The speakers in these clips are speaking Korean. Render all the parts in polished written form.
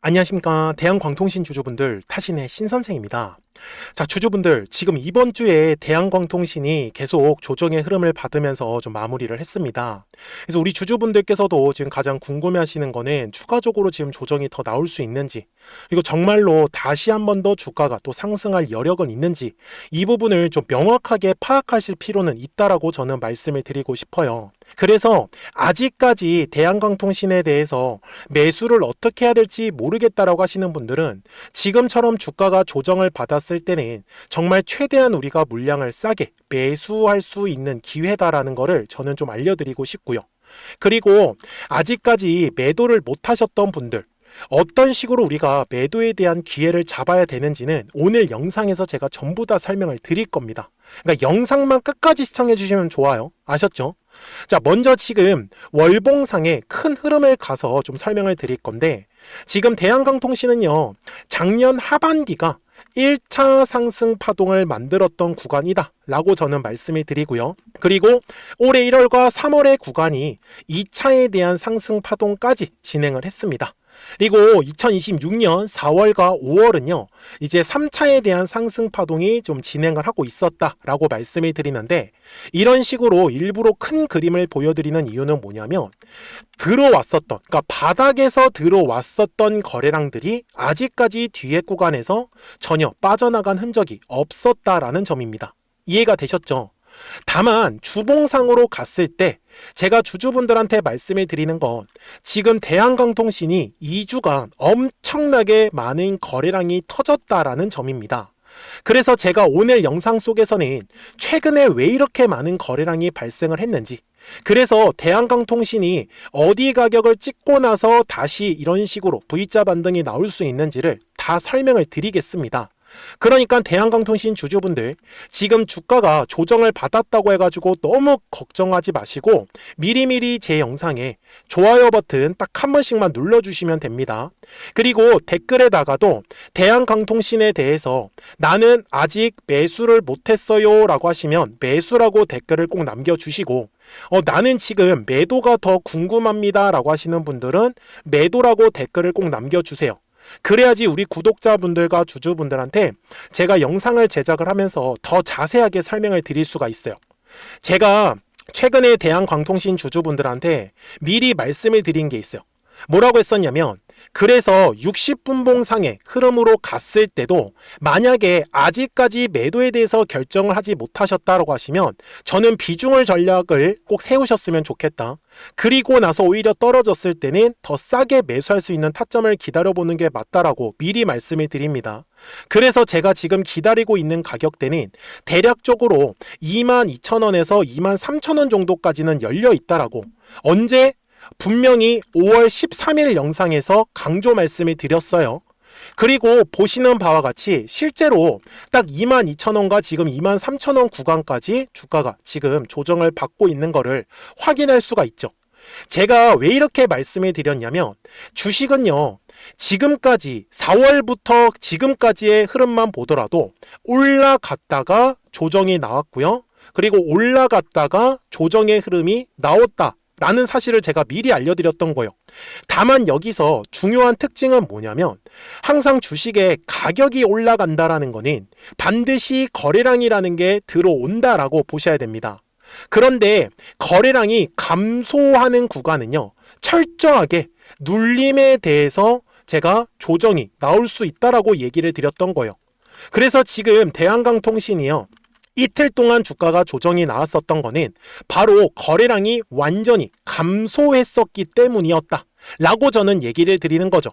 안녕하십니까. 대한광통신 주주분들, 타신의 신선생입니다. 자, 주주분들, 지금 이번 주에 대한광통신이 계속 조정의 흐름을 받으면서 좀 마무리를 했습니다. 그래서 우리 주주분들께서도 지금 가장 궁금해 하시는 거는 추가적으로 지금 조정이 더 나올 수 있는지, 그리고 정말로 다시 한 번 더 주가가 또 상승할 여력은 있는지, 이 부분을 좀 명확하게 파악하실 필요는 있다라고 저는 말씀을 드리고 싶어요. 그래서 아직까지 대한광통신에 대해서 매수를 어떻게 해야 될지 모르겠다라고 하시는 분들은 지금처럼 주가가 조정을 받았을 때는 정말 최대한 우리가 물량을 싸게 매수할 수 있는 기회다라는 거를 저는 좀 알려드리고 싶고요. 그리고 아직까지 매도를 못 하셨던 분들, 어떤 식으로 우리가 매도에 대한 기회를 잡아야 되는지는 오늘 영상에서 제가 전부 다 설명을 드릴 겁니다. 그러니까 영상만 끝까지 시청해 주시면 좋아요. 아셨죠? 자, 먼저 지금 월봉상의 큰 흐름을 가서 좀 설명을 드릴 건데, 지금 대한광통신은요, 작년 하반기가 1차 상승 파동을 만들었던 구간이다 라고 저는 말씀을 드리고요. 그리고 올해 1월과 3월의 구간이 2차에 대한 상승 파동까지 진행을 했습니다. 그리고 2026년 4월과 5월은요, 이제 3차에 대한 상승 파동이 좀 진행을 하고 있었다라고 말씀을 드리는데, 이런 식으로 일부러 큰 그림을 보여드리는 이유는 뭐냐면, 그러니까 바닥에서 들어왔었던 거래량들이 아직까지 뒤에 구간에서 전혀 빠져나간 흔적이 없었다라는 점입니다. 이해가 되셨죠? 다만 주봉상으로 갔을 때 제가 주주분들한테 말씀을 드리는 건, 지금 대한광통신이 2주간 엄청나게 많은 거래량이 터졌다라는 점입니다. 그래서 제가 오늘 영상 속에서는 최근에 왜 이렇게 많은 거래량이 발생을 했는지, 그래서 대한광통신이 어디 가격을 찍고 나서 다시 이런 식으로 V자 반등이 나올 수 있는지를 다 설명을 드리겠습니다. 그러니까 대한광통신 주주분들, 지금 주가가 조정을 받았다고 해가지고 너무 걱정하지 마시고 미리미리 제 영상에 좋아요 버튼 딱 한 번씩만 눌러주시면 됩니다. 그리고 댓글에다가도 대한광통신에 대해서 나는 아직 매수를 못했어요 라고 하시면 매수라고 댓글을 꼭 남겨주시고, 나는 지금 매도가 더 궁금합니다 라고 하시는 분들은 매도라고 댓글을 꼭 남겨주세요. 그래야지 우리 구독자분들과 주주분들한테 제가 영상을 제작을 하면서 더 자세하게 설명을 드릴 수가 있어요. 제가 최근에 대한광통신 주주분들한테 미리 말씀을 드린 게 있어요. 뭐라고 했었냐면, 그래서 60분봉상의 흐름으로 갔을 때도 만약에 아직까지 매도에 대해서 결정을 하지 못하셨다고 하시면 저는 비중을 전략을 꼭 세우셨으면 좋겠다. 그리고 나서 오히려 떨어졌을 때는 더 싸게 매수할 수 있는 타점을 기다려보는 게 맞다라고 미리 말씀을 드립니다. 그래서 제가 지금 기다리고 있는 가격대는 대략적으로 22,000원에서 23,000원 정도까지는 열려 있다라고 언제 분명히 5월 13일 영상에서 강조 말씀을 드렸어요. 그리고 보시는 바와 같이 실제로 딱 22,000원과 지금 23,000원 구간까지 주가가 지금 조정을 받고 있는 거를 확인할 수가 있죠. 제가 왜 이렇게 말씀을 드렸냐면, 주식은요, 지금까지 4월부터 지금까지의 흐름만 보더라도 올라갔다가 조정이 나왔고요. 그리고 올라갔다가 조정의 흐름이 나왔다 라는 사실을 제가 미리 알려드렸던 거예요. 다만 여기서 중요한 특징은 뭐냐면, 항상 주식의 가격이 올라간다라는 거는 반드시 거래량이라는 게 들어온다라고 보셔야 됩니다. 그런데 거래량이 감소하는 구간은요, 철저하게 눌림에 대해서 제가 조정이 나올 수 있다라고 얘기를 드렸던 거예요. 그래서 지금 대한광통신이요, 이틀 동안 주가가 조정이 나왔었던 거는 바로 거래량이 완전히 감소했었기 때문이었다 라고 저는 얘기를 드리는 거죠.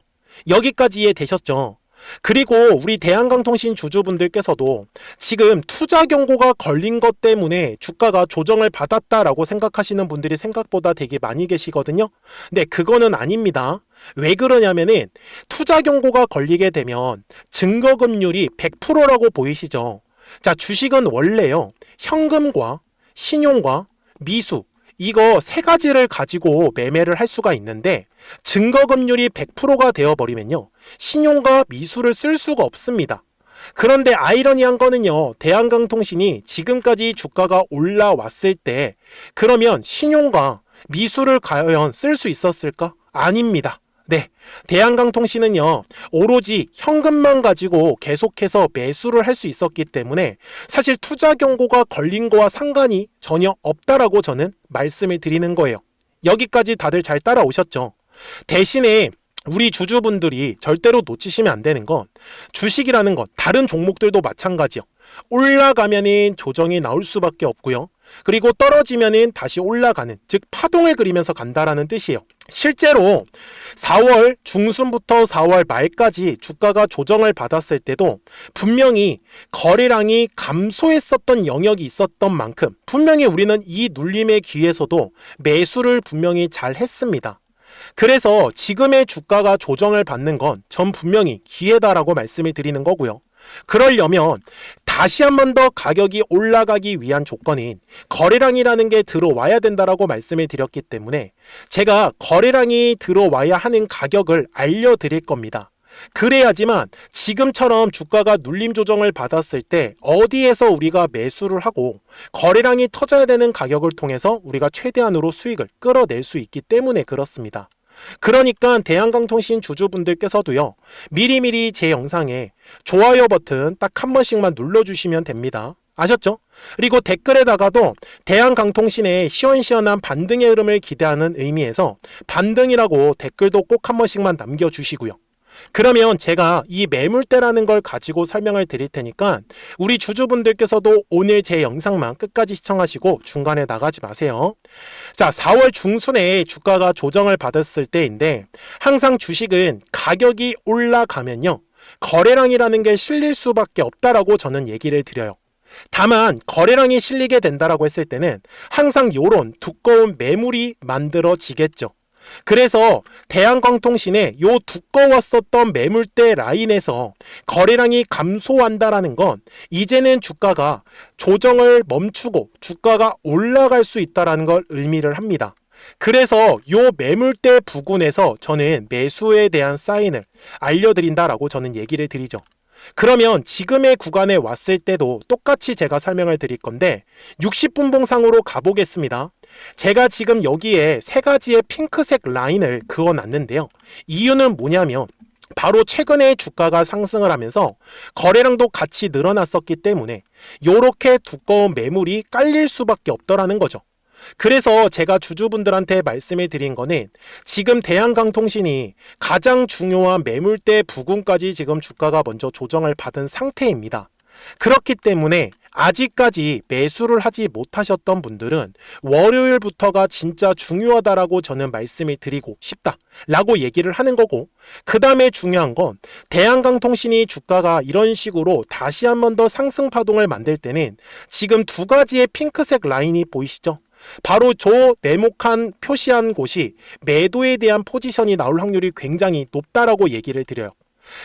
여기까지 이해되셨죠? 그리고 우리 대한광통신 주주분들께서도 지금 투자 경고가 걸린 것 때문에 주가가 조정을 받았다라고 생각하시는 분들이 생각보다 되게 많이 계시거든요. 근데 그거는 아닙니다. 왜 그러냐면은 투자 경고가 걸리게 되면 증거금률이 100%라고 보이시죠? 자, 주식은 원래요, 현금과 신용과 미수, 이거 세 가지를 가지고 매매를 할 수가 있는데, 증거금률이 100%가 되어버리면요, 신용과 미수를 쓸 수가 없습니다. 그런데 아이러니한 거는요, 대한광통신이 지금까지 주가가 올라왔을 때 그러면 신용과 미수를 과연 쓸 수 있었을까? 아닙니다. 네, 대한강통신은요, 오로지 현금만 가지고 계속해서 매수를 할 수 있었기 때문에 사실 투자 경고가 걸린 거와 상관이 전혀 없다라고 저는 말씀을 드리는 거예요. 여기까지 다들 잘 따라오셨죠? 대신에 우리 주주분들이 절대로 놓치시면 안 되는 건 주식이라는 것, 다른 종목들도 마찬가지요. 올라가면은 조정이 나올 수밖에 없고요. 그리고 떨어지면은 다시 올라가는, 즉 파동을 그리면서 간다라는 뜻이에요. 실제로 4월 중순부터 4월 말까지 주가가 조정을 받았을 때도 분명히 거래량이 감소했었던 영역이 있었던 만큼 분명히 우리는 이 눌림에 기회서도 매수를 분명히 잘 했습니다. 그래서 지금의 주가가 조정을 받는 건 전 분명히 기회다라고 말씀을 드리는 거고요. 그러려면 다시 한 번 더 가격이 올라가기 위한 조건인 거래량이라는 게 들어와야 된다라고 말씀을 드렸기 때문에 제가 거래량이 들어와야 하는 가격을 알려드릴 겁니다. 그래야지만 지금처럼 주가가 눌림 조정을 받았을 때 어디에서 우리가 매수를 하고 거래량이 터져야 되는 가격을 통해서 우리가 최대한으로 수익을 끌어낼 수 있기 때문에 그렇습니다. 그러니까 대한강통신 주주분들께서도요, 미리미리 제 영상에 좋아요 버튼 딱 한 번씩만 눌러주시면 됩니다. 아셨죠? 그리고 댓글에다가도 대한강통신의 시원시원한 반등의 흐름을 기대하는 의미에서 반등이라고 댓글도 꼭 한 번씩만 남겨주시고요. 그러면 제가 이 매물대라는 걸 가지고 설명을 드릴 테니까 우리 주주분들께서도 오늘 제 영상만 끝까지 시청하시고 중간에 나가지 마세요. 자, 4월 중순에 주가가 조정을 받았을 때인데 항상 주식은 가격이 올라가면요, 거래량이라는 게 실릴 수밖에 없다라고 저는 얘기를 드려요. 다만 거래량이 실리게 된다라고 했을 때는 항상 요런 두꺼운 매물이 만들어지겠죠. 그래서 대한강통신의 요 두꺼웠었던 매물대 라인에서 거래량이 감소한다라는 건 이제는 주가가 조정을 멈추고 주가가 올라갈 수 있다는 걸 의미를 합니다. 그래서 요 매물대 부근에서 저는 매수에 대한 사인을 알려드린다라고 저는 얘기를 드리죠. 그러면 지금의 구간에 왔을 때도 똑같이 제가 설명을 드릴 건데 60분봉상으로 가보겠습니다. 제가 지금 여기에 세 가지의 핑크색 라인을 그어놨는데요. 이유는 뭐냐면 바로 최근에 주가가 상승을 하면서 거래량도 같이 늘어났었기 때문에 이렇게 두꺼운 매물이 깔릴 수밖에 없더라는 거죠. 그래서 제가 주주분들한테 말씀해 드린 거는 지금 대한강통신이 가장 중요한 매물대 부근까지 지금 주가가 먼저 조정을 받은 상태입니다. 그렇기 때문에 아직까지 매수를 하지 못하셨던 분들은 월요일부터가 진짜 중요하다라고 저는 말씀을 드리고 싶다라고 얘기를 하는 거고, 그 다음에 중요한 건 대한강통신이 주가가 이런 식으로 다시 한 번 더 상승 파동을 만들 때는 지금 두 가지의 핑크색 라인이 보이시죠? 바로 저 네모칸 표시한 곳이 매도에 대한 포지션이 나올 확률이 굉장히 높다라고 얘기를 드려요.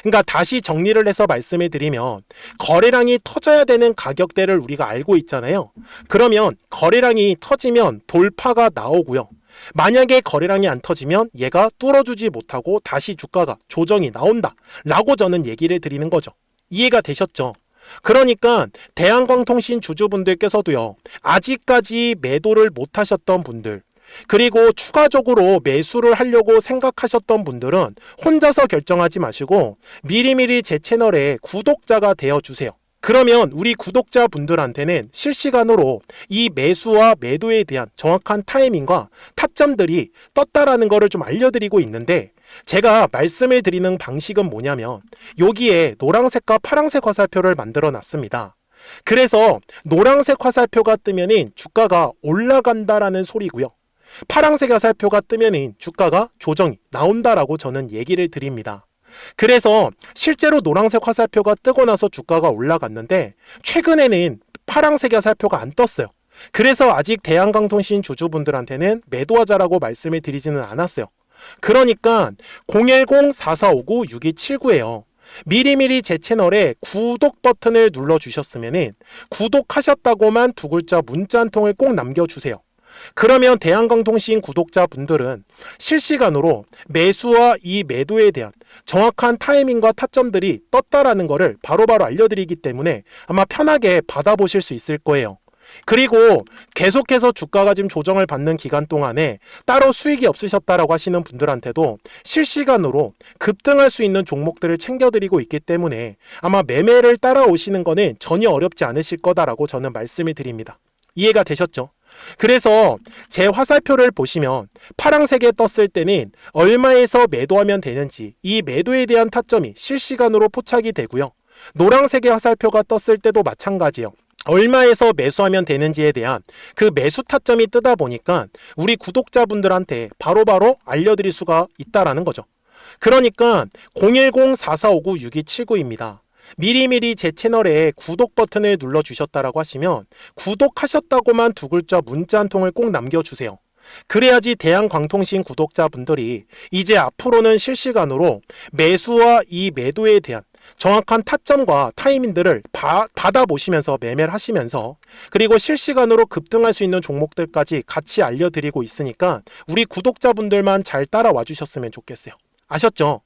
그러니까 다시 정리를 해서 말씀을 드리면 거래량이 터져야 되는 가격대를 우리가 알고 있잖아요. 그러면 거래량이 터지면 돌파가 나오고요. 만약에 거래량이 안 터지면 얘가 뚫어주지 못하고 다시 주가가 조정이 나온다 라고 저는 얘기를 드리는 거죠. 이해가 되셨죠? 그러니까 대한강통신 주주분들께서도요, 아직까지 매도를 못 하셨던 분들, 그리고 추가적으로 매수를 하려고 생각하셨던 분들은 혼자서 결정하지 마시고 미리미리 제 채널에 구독자가 되어주세요. 그러면 우리 구독자분들한테는 실시간으로 이 매수와 매도에 대한 정확한 타이밍과 타점들이 떴다라는 거를 좀 알려드리고 있는데, 제가 말씀을 드리는 방식은 뭐냐면 여기에 노란색과 파란색 화살표를 만들어 놨습니다. 그래서 노란색 화살표가 뜨면은 주가가 올라간다라는 소리고요. 파란색 화살표가 뜨면은 주가가 조정이 나온다라고 저는 얘기를 드립니다. 그래서 실제로 노란색 화살표가 뜨고 나서 주가가 올라갔는데 최근에는 파란색 화살표가 안 떴어요. 그래서 아직 대한강통신 주주분들한테는 매도하자라고 말씀을 드리지는 않았어요. 그러니까 010-4459-6279예요. 미리미리 제 채널에 구독 버튼을 눌러주셨으면 구독하셨다고만 두 글자 문자 한 통을 꼭 남겨주세요. 그러면 대한강통신 구독자분들은 실시간으로 매수와 이 매도에 대한 정확한 타이밍과 타점들이 떴다라는 것을 바로바로 알려드리기 때문에 아마 편하게 받아보실 수 있을 거예요. 그리고 계속해서 주가가 지금 조정을 받는 기간 동안에 따로 수익이 없으셨다라고 하시는 분들한테도 실시간으로 급등할 수 있는 종목들을 챙겨드리고 있기 때문에 아마 매매를 따라오시는 거는 전혀 어렵지 않으실 거다라고 저는 말씀을 드립니다. 이해가 되셨죠? 그래서 제 화살표를 보시면 파란색에 떴을 때는 얼마에서 매도하면 되는지 이 매도에 대한 타점이 실시간으로 포착이 되고요. 노란색의 화살표가 떴을 때도 마찬가지예요. 얼마에서 매수하면 되는지에 대한 그 매수 타점이 뜨다 보니까 우리 구독자분들한테 바로바로 알려드릴 수가 있다라는 거죠. 그러니까 010-4459-6279입니다. 미리미리 제 채널에 구독 버튼을 눌러주셨다라고 하시면 구독하셨다고만 두 글자 문자 한 통을 꼭 남겨주세요. 그래야지 대한광통신 구독자분들이 이제 앞으로는 실시간으로 매수와 이 매도에 대한 정확한 타점과 타이밍들을 받아보시면서 매매를 하시면서 그리고 실시간으로 급등할 수 있는 종목들까지 같이 알려드리고 있으니까 우리 구독자분들만 잘 따라와 주셨으면 좋겠어요. 아셨죠?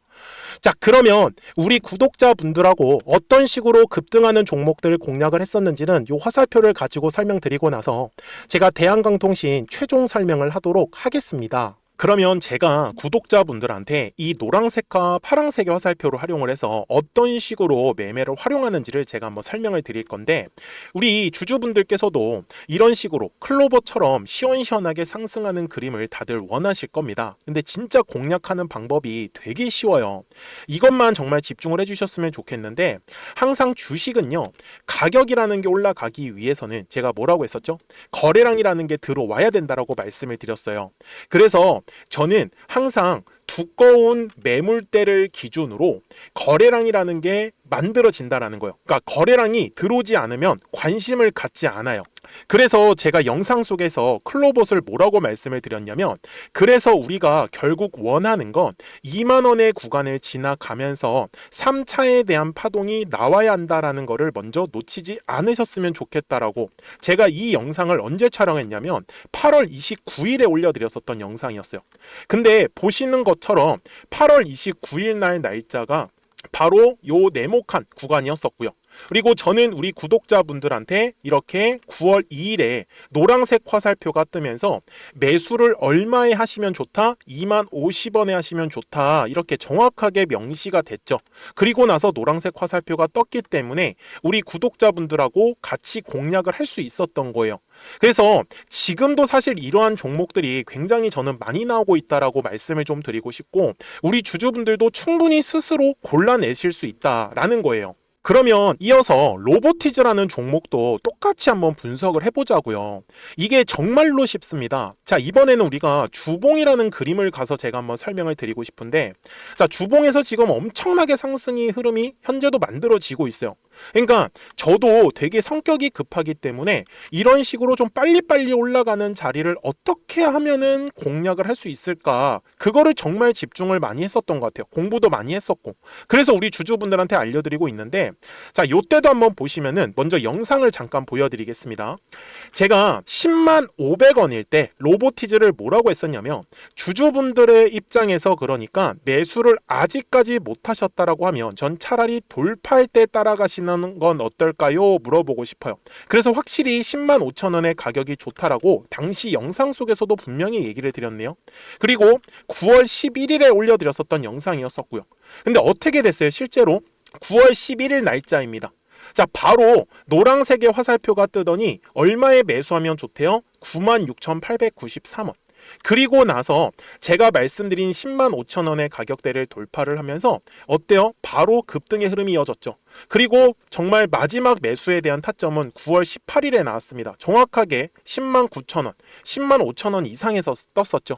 자, 그러면 우리 구독자분들하고 어떤 식으로 급등하는 종목들을 공략을 했었는지는 이 화살표를 가지고 설명드리고 나서 제가 대한광통신 최종 설명을 하도록 하겠습니다. 그러면 제가 구독자분들한테 이 노란색과 파란색의 화살표를 활용을 해서 어떤 식으로 매매를 활용하는지를 제가 한번 설명을 드릴 건데, 우리 주주분들께서도 이런 식으로 클로버처럼 시원시원하게 상승하는 그림을 다들 원하실 겁니다. 근데 진짜 공략하는 방법이 되게 쉬워요. 이것만 정말 집중을 해주셨으면 좋겠는데, 항상 주식은요, 가격이라는 게 올라가기 위해서는 제가 뭐라고 했었죠? 거래량이라는 게 들어와야 된다라고 말씀을 드렸어요. 그래서 저는 항상 두꺼운 매물대를 기준으로 거래량이라는 게 만들어진다라는 거예요. 그러니까 거래량이 들어오지 않으면 관심을 갖지 않아요. 그래서 제가 영상 속에서 클로봇을 뭐라고 말씀을 드렸냐면, 그래서 우리가 결국 원하는 건 2만 원의 구간을 지나가면서 3차에 대한 파동이 나와야 한다라는 거를 먼저 놓치지 않으셨으면 좋겠다라고 제가 이 영상을 언제 촬영했냐면 8월 29일에 올려드렸었던 영상이었어요. 근데 보시는 것처럼 8월 29일 날 날짜가 바로 요 네모칸 구간이었었고요. 그리고 저는 우리 구독자분들한테 이렇게 9월 2일에 노란색 화살표가 뜨면서 매수를 얼마에 하시면 좋다? 2만 50원에 하시면 좋다. 이렇게 정확하게 명시가 됐죠. 그리고 나서 노란색 화살표가 떴기 때문에 우리 구독자분들하고 같이 공략을 할 수 있었던 거예요. 그래서 지금도 사실 이러한 종목들이 굉장히 저는 많이 나오고 있다라고 말씀을 좀 드리고 싶고, 우리 주주분들도 충분히 스스로 골라내실 수 있다라는 거예요. 그러면 이어서 로보티즈라는 종목도 똑같이 한번 분석을 해보자고요. 이게 정말로 쉽습니다. 자, 이번에는 우리가 주봉이라는 그림을 가서 제가 한번 설명을 드리고 싶은데, 자, 주봉에서 지금 엄청나게 상승이 흐름이 현재도 만들어지고 있어요. 그러니까 저도 되게 성격이 급하기 때문에 이런 식으로 좀 빨리빨리 올라가는 자리를 어떻게 하면은 공략을 할 수 있을까, 그거를 정말 집중을 많이 했었던 것 같아요. 공부도 많이 했었고. 그래서 우리 주주분들한테 알려드리고 있는데, 자, 요때도 한번 보시면은 먼저 영상을 잠깐 보여드리겠습니다. 제가 10만 500원일 때 로보티즈를 뭐라고 했었냐면, 주주분들의 입장에서 그러니까 매수를 아직까지 못 하셨다라고 하면 전 차라리 돌파할 때 따라가시는 건 어떨까요? 물어보고 싶어요. 그래서 확실히 10만 5천 원의 가격이 좋다라고 당시 영상 속에서도 분명히 얘기를 드렸네요. 그리고 9월 11일에 올려드렸었던 영상이었었고요. 근데 어떻게 됐어요? 실제로 9월 11일 날짜입니다. 자, 바로 노란색의 화살표가 뜨더니 얼마에 매수하면 좋대요? 96,893원. 그리고 나서 제가 말씀드린 10만 5천 원의 가격대를 돌파를 하면서 어때요? 바로 급등의 흐름이 이어졌죠. 그리고 정말 마지막 매수에 대한 타점은 9월 18일에 나왔습니다. 정확하게 10만 9천 원, 10만 5천 원 이상에서 떴었죠.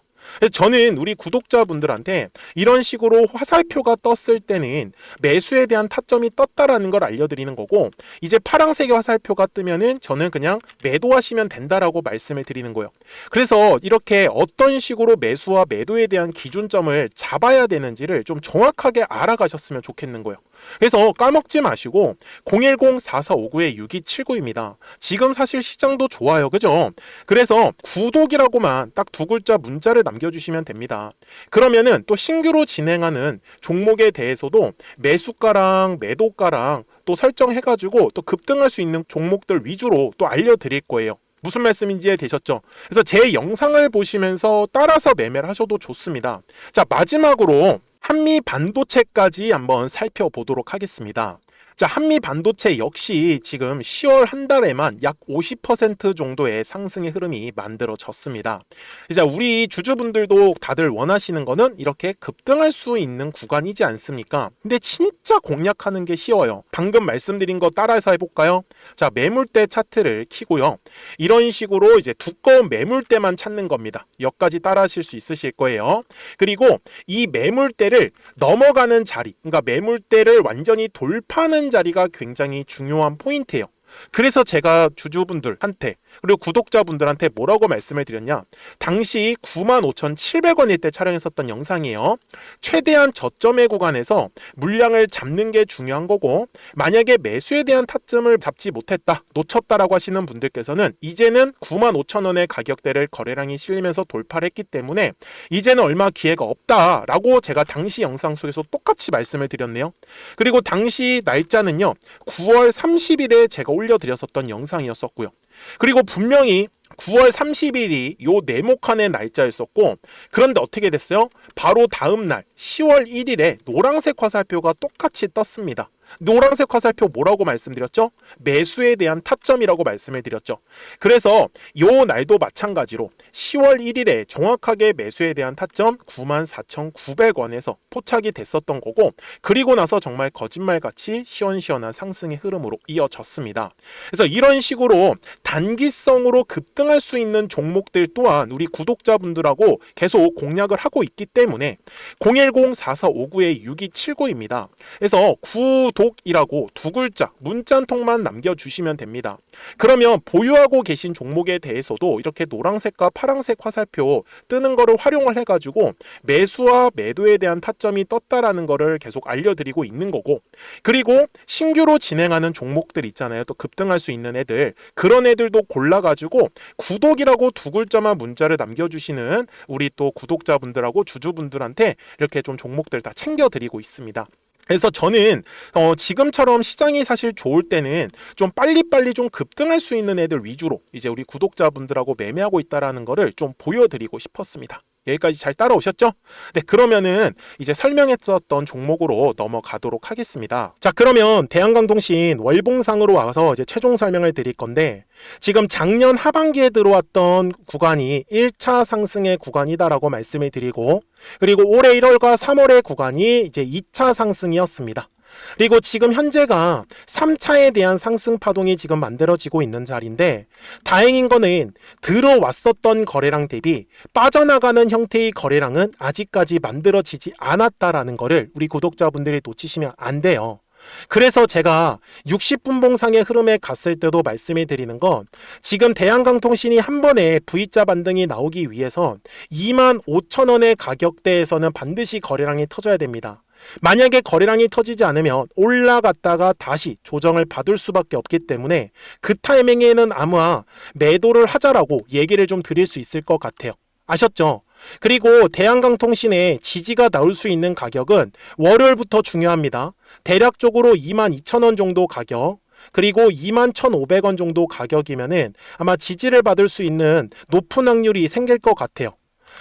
저는 우리 구독자분들한테 이런 식으로 화살표가 떴을 때는 매수에 대한 타점이 떴다라는 걸 알려드리는 거고, 이제 파란색의 화살표가 뜨면은 저는 그냥 매도하시면 된다라고 말씀을 드리는 거예요. 그래서 이렇게 어떤 식으로 매수와 매도에 대한 기준점을 잡아야 되는지를 좀 정확하게 알아가셨으면 좋겠는 거예요. 그래서 까먹지 마시고 010-4459-6279입니다. 지금 사실 시장도 좋아요. 그죠? 그래서 구독이라고만 딱 두 글자 문자를 남겨주시면 됩니다. 그러면은 또 신규로 진행하는 종목에 대해서도 매수가랑 매도가랑 또 또 설정해가지고 또 급등할 수 있는 종목들 위주로 또 알려드릴 거예요. 무슨 말씀인지 이해되셨죠? 그래서 제 영상을 보시면서 따라서 매매를 하셔도 좋습니다. 자, 마지막으로 한미 반도체까지 한번 살펴보도록 하겠습니다. 자, 한미 반도체 역시 지금 10월 한 달에만 약 50% 정도의 상승의 흐름이 만들어졌습니다. 이제 우리 주주분들도 다들 원하시는 거는 이렇게 급등할 수 있는 구간이지 않습니까? 근데 진짜 공략하는 게 쉬워요. 방금 말씀드린 거 따라해서 해볼까요? 자, 매물대 차트를 키고요. 이런 식으로 이제 두꺼운 매물대만 찾는 겁니다. 여기까지 따라하실 수 있으실 거예요. 그리고 이 매물대를 넘어가는 자리, 그러니까 매물대를 완전히 돌파하는 자리가 굉장히 중요한 포인트예요. 그래서 제가 주주분들한테 그리고 구독자분들한테 뭐라고 말씀을 드렸냐, 당시 95,700원일 때 촬영했었던 영상이에요. 최대한 저점의 구간에서 물량을 잡는 게 중요한 거고, 만약에 매수에 대한 타점을 잡지 못했다, 놓쳤다라고 하시는 분들께서는 이제는 95,000원의 가격대를 거래량이 실리면서 돌파를 했기 때문에 이제는 얼마 기회가 없다라고 제가 당시 영상 속에서 똑같이 말씀을 드렸네요. 그리고 당시 날짜는요, 9월 30일에 제가 올려드렸었던 영상이었었고요. 그리고 분명히 9월 30일이 요 네모칸의 날짜였었고, 그런데 어떻게 됐어요? 바로 다음 날 10월 1일에 노란색 화살표가 똑같이 떴습니다. 노란색 화살표 뭐라고 말씀드렸죠? 매수에 대한 타점이라고 말씀을 드렸죠. 그래서 요 날도 마찬가지로 10월 1일에 정확하게 매수에 대한 타점 94,900원에서 포착이 됐었던 거고, 그리고 나서 정말 거짓말같이 시원시원한 상승의 흐름으로 이어졌습니다. 그래서 이런 식으로 단기성으로 급등할 수 있는 종목들 또한 우리 구독자분들하고 계속 공략을 하고 있기 때문에 010-4459-6279입니다. 그래서 구독이라고 두 글자 문자 한 통만 남겨주시면 됩니다. 그러면 보유하고 계신 종목에 대해서도 이렇게 노란색과 파란색 화살표 뜨는 거를 활용을 해가지고 매수와 매도에 대한 타점이 떴다라는 거를 계속 알려드리고 있는 거고, 그리고 신규로 진행하는 종목들 있잖아요. 또 급등할 수 있는 애들, 그런 애들도 골라가지고 구독이라고 두 글자만 문자를 남겨주시는 우리 또 구독자분들하고 주주분들한테 이렇게 좀 종목들 다 챙겨드리고 있습니다. 그래서 저는 지금처럼 시장이 사실 좋을 때는 좀 빨리빨리 좀 급등할 수 있는 애들 위주로 이제 우리 구독자분들하고 매매하고 있다라는 거를 좀 보여드리고 싶었습니다. 여기까지 잘 따라오셨죠? 네, 그러면은 이제 설명했었던 종목으로 넘어가도록 하겠습니다. 자, 그러면 대한광통신 월봉상으로 와서 이제 최종 설명을 드릴 건데, 지금 작년 하반기에 들어왔던 구간이 1차 상승의 구간이다라고 말씀을 드리고, 그리고 올해 1월과 3월의 구간이 이제 2차 상승이었습니다. 그리고 지금 현재가 3차에 대한 상승 파동이 지금 만들어지고 있는 자리인데, 다행인 거는 들어왔었던 거래량 대비 빠져나가는 형태의 거래량은 아직까지 만들어지지 않았다라는 거를 우리 구독자분들이 놓치시면 안 돼요. 그래서 제가 60분봉상의 흐름에 갔을 때도 말씀해 드리는 건, 지금 대한광통신이 한 번에 V자 반등이 나오기 위해서 25,000원의 가격대에서는 반드시 거래량이 터져야 됩니다. 만약에 거래량이 터지지 않으면 올라갔다가 다시 조정을 받을 수밖에 없기 때문에 그 타이밍에는 아마 매도를 하자라고 얘기를 좀 드릴 수 있을 것 같아요. 아셨죠? 그리고 대한광통신의 지지가 나올 수 있는 가격은 월요일부터 중요합니다. 대략적으로 22,000원 정도 가격, 그리고 21,500원 정도 가격이면은 아마 지지를 받을 수 있는 높은 확률이 생길 것 같아요.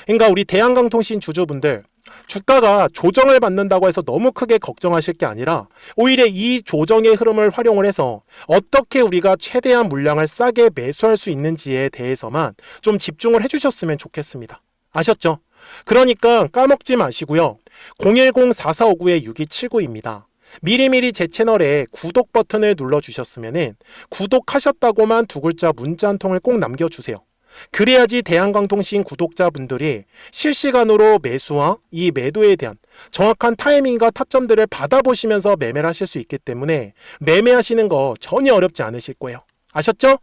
그러니까 우리 대한광통신 주주분들, 주가가 조정을 받는다고 해서 너무 크게 걱정하실 게 아니라 오히려 이 조정의 흐름을 활용을 해서 어떻게 우리가 최대한 물량을 싸게 매수할 수 있는지에 대해서만 좀 집중을 해주셨으면 좋겠습니다. 아셨죠? 그러니까 까먹지 마시고요. 010-4459-6279입니다. 미리미리 제 채널에 구독 버튼을 눌러주셨으면 구독하셨다고만 두 글자 문자 한 통을 꼭 남겨주세요. 그래야지 대한광통신 구독자분들이 실시간으로 매수와 이 매도에 대한 정확한 타이밍과 타점들을 받아보시면서 매매를 하실 수 있기 때문에 매매하시는 거 전혀 어렵지 않으실 거예요. 아셨죠?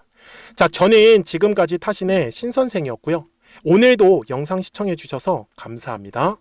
자, 저는 지금까지 타신의 신선생이었고요. 오늘도 영상 시청해 주셔서 감사합니다.